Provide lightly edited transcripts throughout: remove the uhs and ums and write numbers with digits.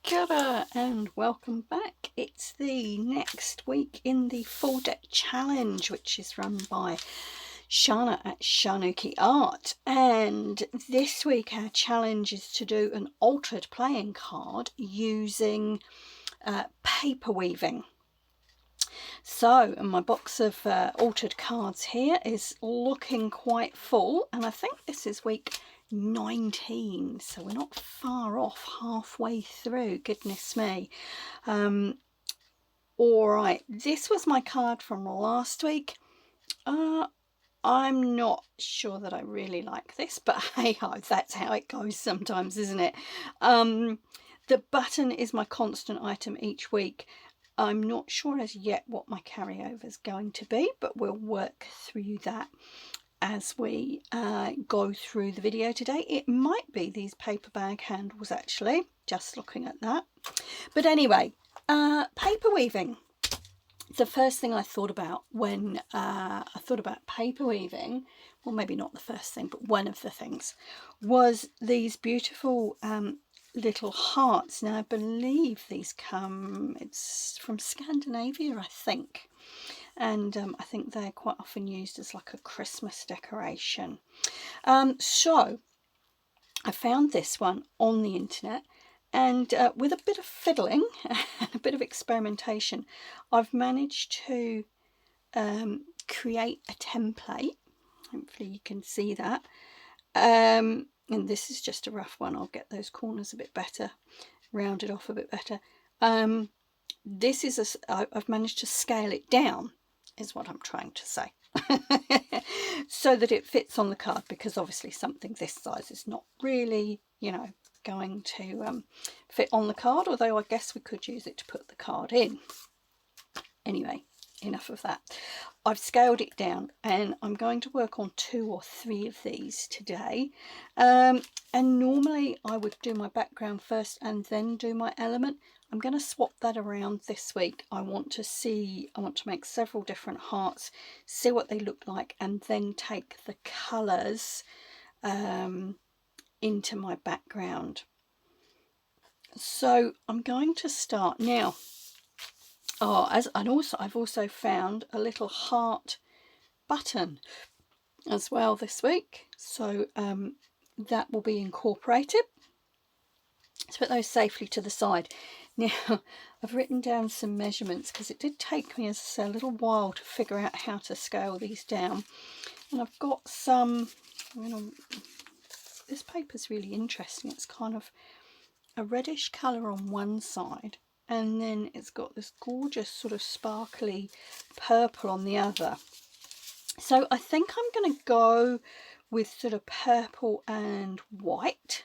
Kia ora and welcome back. It's the next week in the full deck challenge, which is run by Shana at Shanuki Art, and this week our challenge is to do an altered playing card using paper weaving. So my box of altered cards here is looking quite full, and I think this is week 19, so we're not far off, halfway through. Goodness me. All right, this was my card from last week. I'm not sure that I really like this, but hey ho, that's how it goes sometimes, isn't it? The button is my constant item each week. I'm not sure as yet what my carryover is going to be, but we'll work through that as we go through the video today. It might be these paper bag handles, actually, just looking at that. But anyway, paper weaving. The first thing I thought about when I thought about paper weaving, well, maybe not the first thing, but one of the things, was these beautiful little hearts. Now I believe these come, it's from Scandinavia, I think, and I think they're quite often used as like a Christmas decoration. So I found this one on the internet, and with a bit of fiddling and a bit of experimentation, I've managed to create a template. Hopefully you can see that. And this is just a rough one. I'll get those corners a bit better, rounded off a bit better. This is I've managed to scale it down, is what I'm trying to say. So that it fits on the card, because obviously something this size is not really, you know, going to fit on the card, although I guess we could use it to put the card in. Anyway, enough of that. I've scaled it down, and I'm going to work on 2 or 3 of these today. And normally I would do my background first and then do my element. I'm going to swap that around this week. I want to make several different hearts, see what they look like, and then take the colours into my background. So I'm going to start now. I've also found a little heart button as well this week, so that will be incorporated. Let's put those safely to the side. Now I've written down some measurements, because it did take me, as I say, a little while to figure out how to scale these down, and I've got some, this paper's really interesting. It's kind of a reddish colour on one side, and then it's got this gorgeous sort of sparkly purple on the other. So I think I'm going to go with sort of purple and white.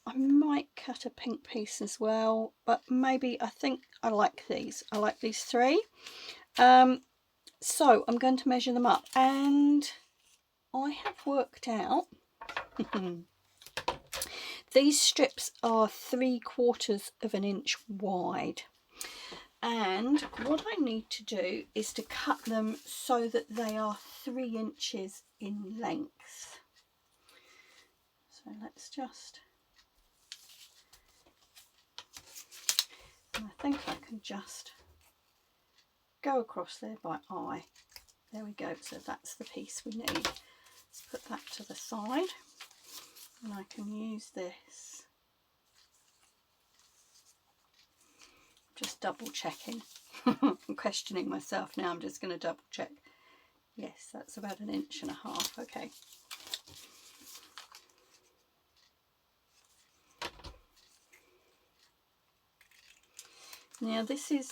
I might cut a pink piece as well, but maybe, I think I like these. I like these 3. So I'm going to measure them up, and I have worked out these strips are 3/4 of an inch wide, and what I need to do is to cut them so that they are 3 inches in length. So let's just, and I think I can just go across there by eye. There we go. So that's the piece we need. Let's put that to the side, and I can use this. Just double checking. I'm questioning myself now. I'm just going to double check. Yes, that's about 1.5 inches. Okay. Now this is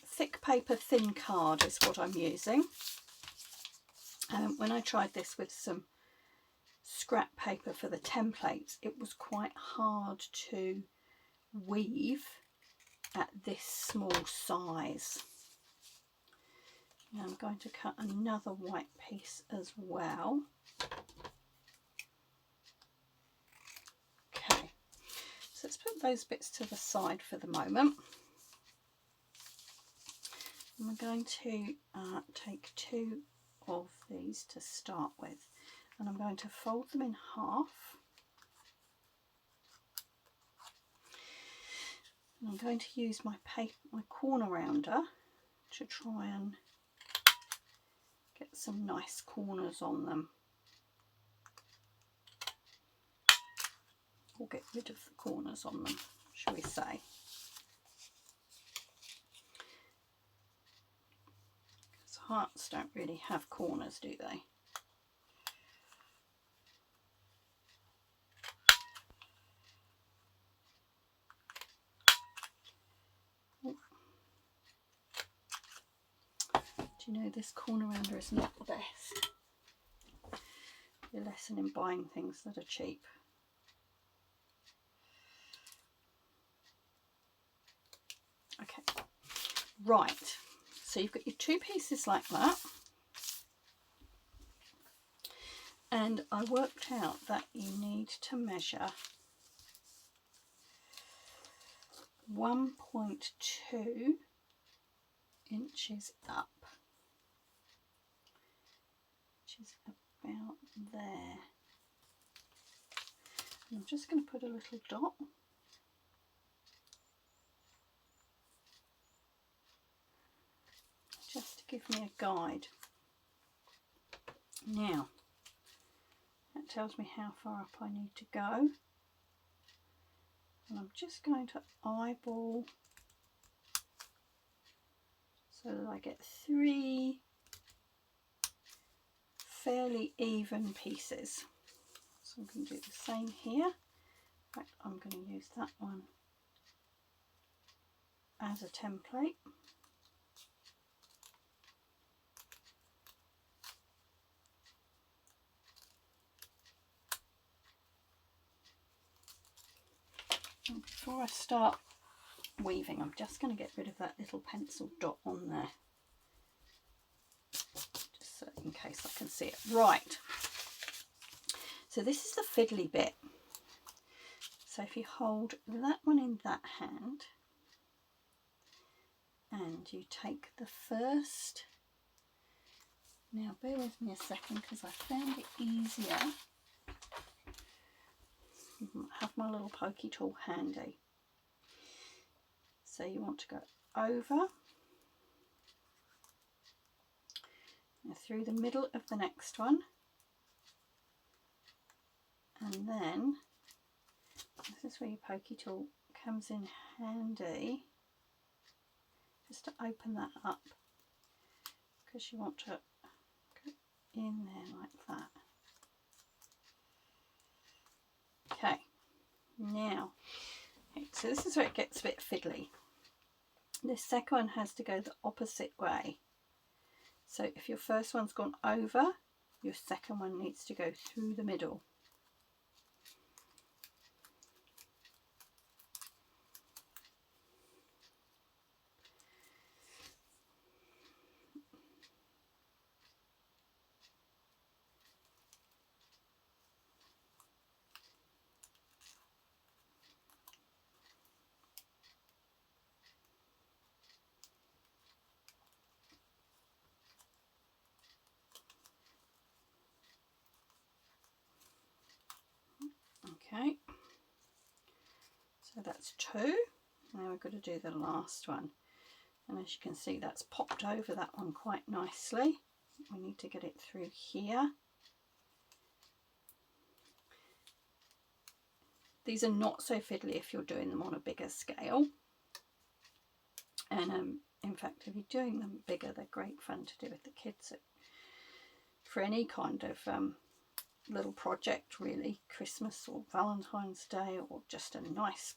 thick paper, thin card is what I'm using. When I tried this with some scrap paper for the templates, it was quite hard to weave at this small size. Now I'm going to cut another white piece as well. Okay, so let's put those bits to the side for the moment. And we're going to take 2 of these to start with, and I'm going to fold them in half. And I'm going to use my corner rounder to try and get some nice corners on them, or get rid of the corners on them, shall we say. Because hearts don't really have corners, do they? Do you know this corner rounder is not the best? Your lesson in buying things that are cheap. Okay, right, so you've got your two pieces like that, and I worked out that you need to measure 1.2 inches up, which is about there. And I'm just going to put a little dot just to give me a guide. Now, that tells me how far up I need to go. And I'm just going to eyeball so that I get 3 fairly even pieces. So I'm going to do the same here. In fact, I'm going to use that one as a template. And before I start weaving, I'm just going to get rid of that little pencil dot on there, just so in case I can see it. Right, so this is the fiddly bit. So if you hold that one in that hand and you take the first, now bear with me a second because I found it easier. I have my little pokey tool handy. So you want to go over and through the middle of the next one, and then this is where your pokey tool comes in handy, just to open that up, because you want to go in there like that. Okay, now, so this is where it gets a bit fiddly. This second one has to go the opposite way. So if your first one's gone over, your second one needs to go through the middle. Okay, so that's 2. Now we've got to do the last one, and as you can see that's popped over that one quite nicely. We need to get it through here. These are not so fiddly if you're doing them on a bigger scale, and in fact if you're doing them bigger they're great fun to do with the kids for any kind of little project, really, Christmas or Valentine's Day, or just a nice,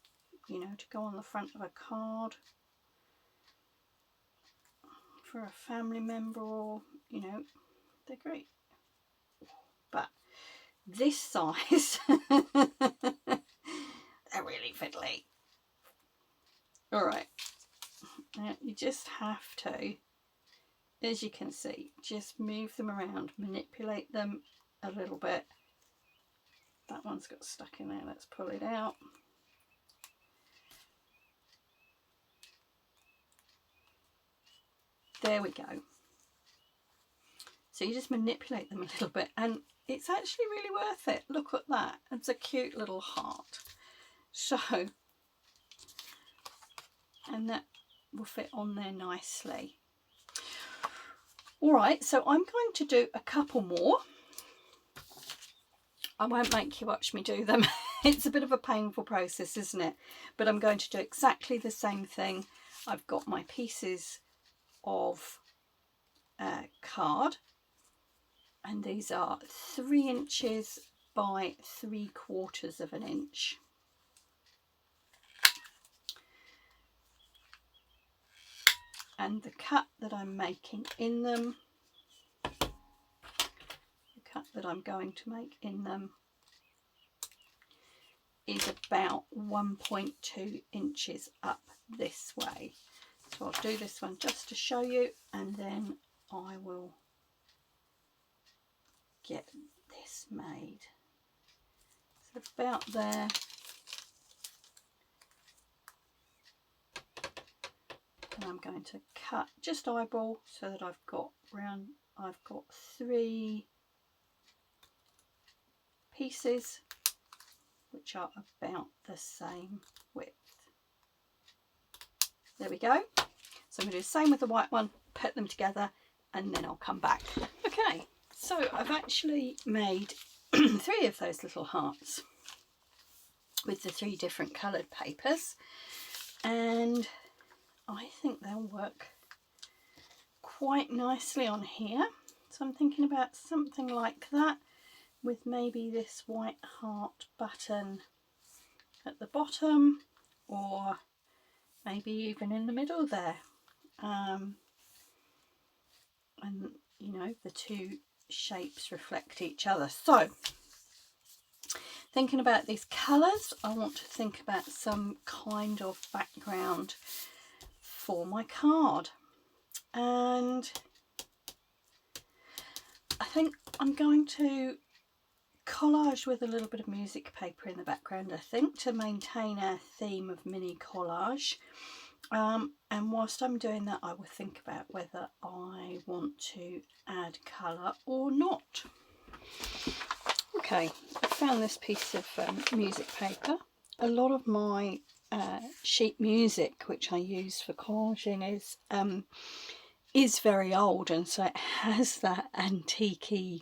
you know, to go on the front of a card for a family member, or, you know, they're great. But this size, they're really fiddly. Alright, now you just have to, as you can see, just move them around, manipulate them a little bit. That one's got stuck in there, let's pull it out. There we go. So you just manipulate them a little bit, and it's actually really worth it. Look at that, it's a cute little heart. So and that will fit on there nicely. All right, so I'm going to do a couple more. I won't make you watch me do them. It's a bit of a painful process, isn't it? But I'm going to do exactly the same thing. I've got my pieces of card, and these are 3 inches by 3/4 of an inch. And the cut that I'm making in them, I'm going to make in them is about 1.2 inches up this way. So I'll do this one just to show you, and then I will get this made. So about there. And I'm going to cut just eyeball so that I've got 3 pieces which are about the same width. There we go. So I'm going to do the same with the white one, put them together, and then I'll come back. Okay, so I've actually made 3 of those little hearts with the 3 different coloured papers, and I think they'll work quite nicely on here. So I'm thinking about something like that, with maybe this white heart button at the bottom, or maybe even in the middle there. And you know, the 2 shapes reflect each other. So thinking about these colours, I want to think about some kind of background for my card, and I think I'm going to collage with a little bit of music paper in the background, I think, to maintain our theme of mini collage. And whilst I'm doing that, I will think about whether I want to add colour or not. Okay, I found this piece of music paper. A lot of my sheet music, which I use for collaging, is very old, and so it has that antique-y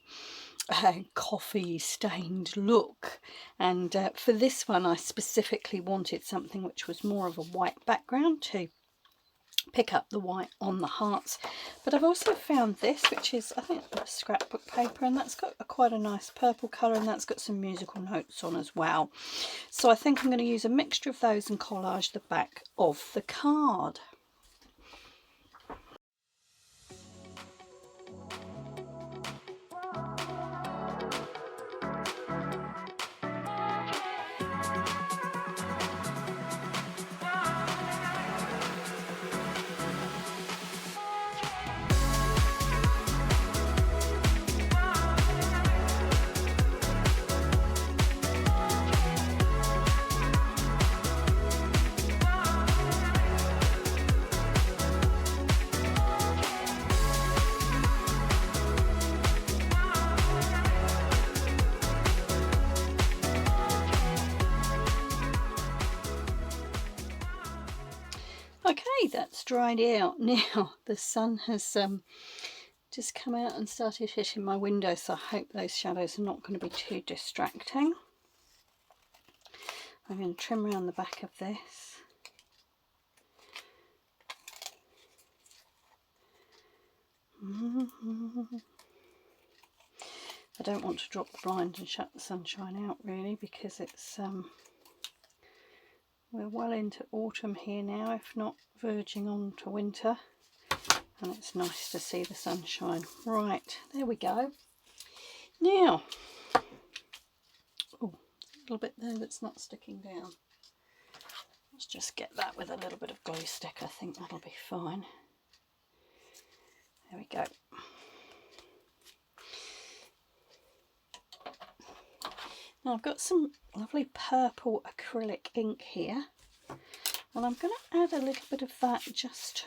coffee stained look, and for this one I specifically wanted something which was more of a white background to pick up the white on the hearts. But I've also found this, which is, I think, a scrapbook paper, and that's got quite a nice purple colour, and that's got some musical notes on as well. So I think I'm going to use a mixture of those and collage the back of the card. Okay, that's dried out. Now the sun has just come out and started hitting my window, so I hope those shadows are not going to be too distracting. I'm going to trim around the back of this. I don't want to drop the blind and shut the sunshine out really, because it's we're well into autumn here now, if not verging on to winter, and it's nice to see the sunshine. Right, there we go. Now, oh, a little bit there that's not sticking down. Let's just get that with a little bit of glue stick. I think that'll be fine. There we go. Now I've got some lovely purple acrylic ink here, and I'm going to add a little bit of that just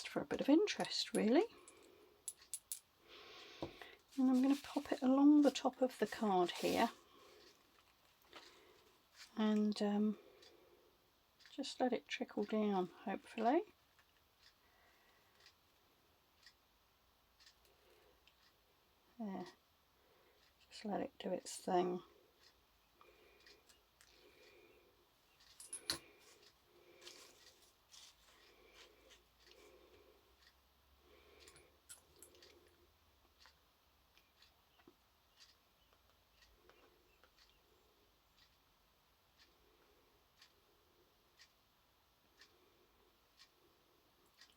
for a bit of interest really. And I'm going to pop it along the top of the card here, and just let it trickle down, hopefully. There, just let it do its thing.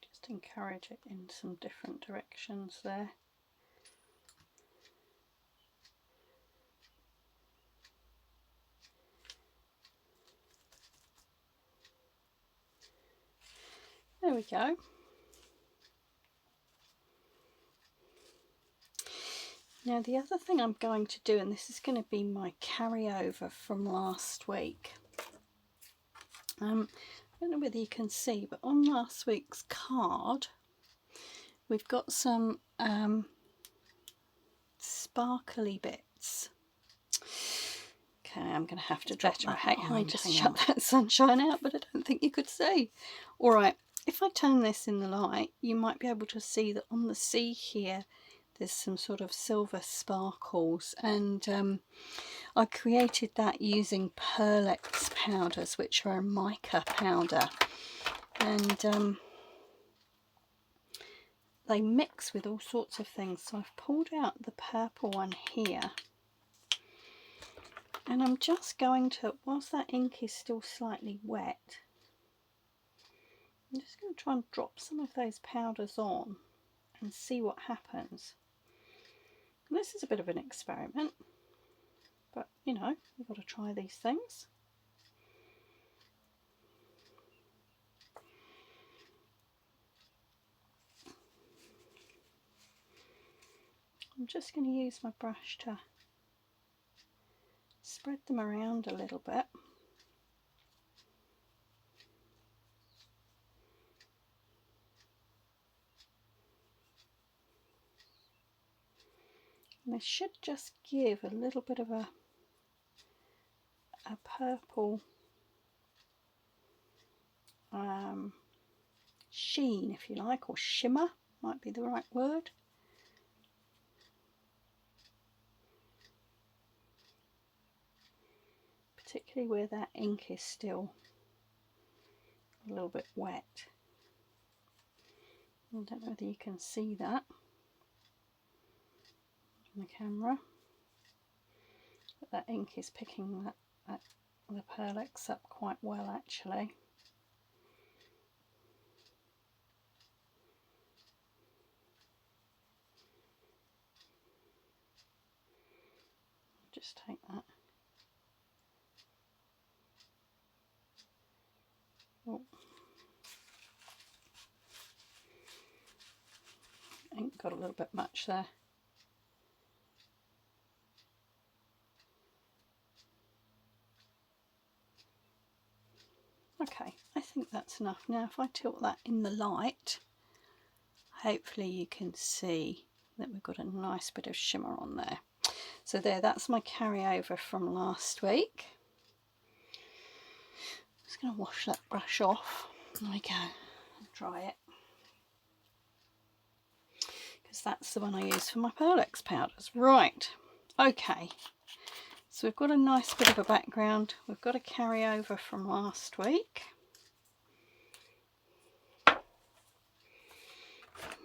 Just encourage it in some different directions there. There we go. Now the other thing I'm going to do, and this is going to be my carryover from last week. I don't know whether you can see, but on last week's card we've got some sparkly bits. Okay, I'm going to have to drop that. I hate how I just shut that sunshine out, but I don't think you could see. Alright, if I turn this in the light, you might be able to see that on the C here there's some sort of silver sparkles, and I created that using Pearlex powders, which are a mica powder, and they mix with all sorts of things. So I've pulled out the purple one here, and I'm just going to, whilst that ink is still slightly wet, I'm just going to try and drop some of those powders on and see what happens. And this is a bit of an experiment, but you know, you've got to try these things. I'm just going to use my brush to spread them around a little bit. And this should just give a little bit of a purple sheen, if you like, or shimmer might be the right word. Particularly where that ink is still a little bit wet. I don't know whether you can see that on the camera, but that ink is picking the Pearlex up quite well actually. Just take that. Oh. Ink got a little bit much there. Okay, I think that's enough. Now if I tilt that in the light, hopefully you can see that we've got a nice bit of shimmer on there. So there, that's my carryover from last week. I'm just going to wash that brush off. There we go, dry it. Because that's the one I use for my Pearlex powders. Right, okay. So we've got a nice bit of a background. We've got a carryover from last week.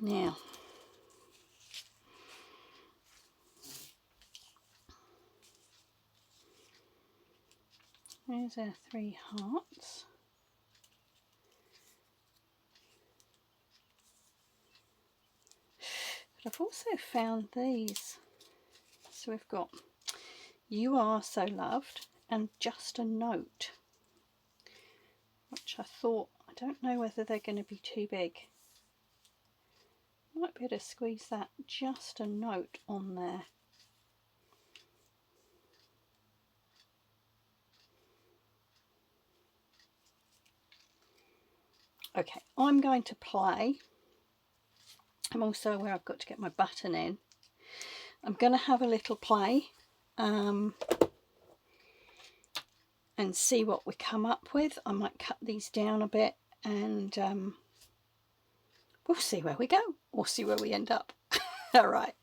Now, there's our 3 hearts. But I've also found these. So we've got You Are So Loved and Just a Note, which I thought, I don't know whether they're going to be too big. Might be able to squeeze that Just a Note on there. Okay, I'm going to play. I'm also aware I've got to get my button in. I'm going to have a little play and and see what we come up with. I might cut these down a bit, and we'll see where we go, or see where we end up. All right.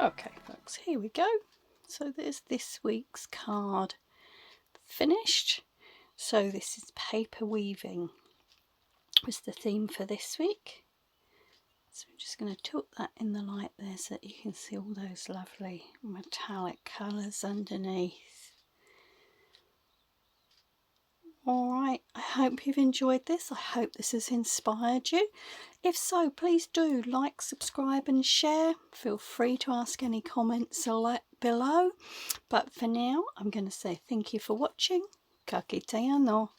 Okay folks, here we go. So there's this week's card finished. So this is paper weaving was the theme for this week. So I'm just going to tilt that in the light there so that you can see all those lovely metallic colours underneath. Alright, I hope you've enjoyed this. I hope this has inspired you. If so, please do like, subscribe and share. Feel free to ask any comments below. But for now, I'm going to say thank you for watching. Ka kite anō.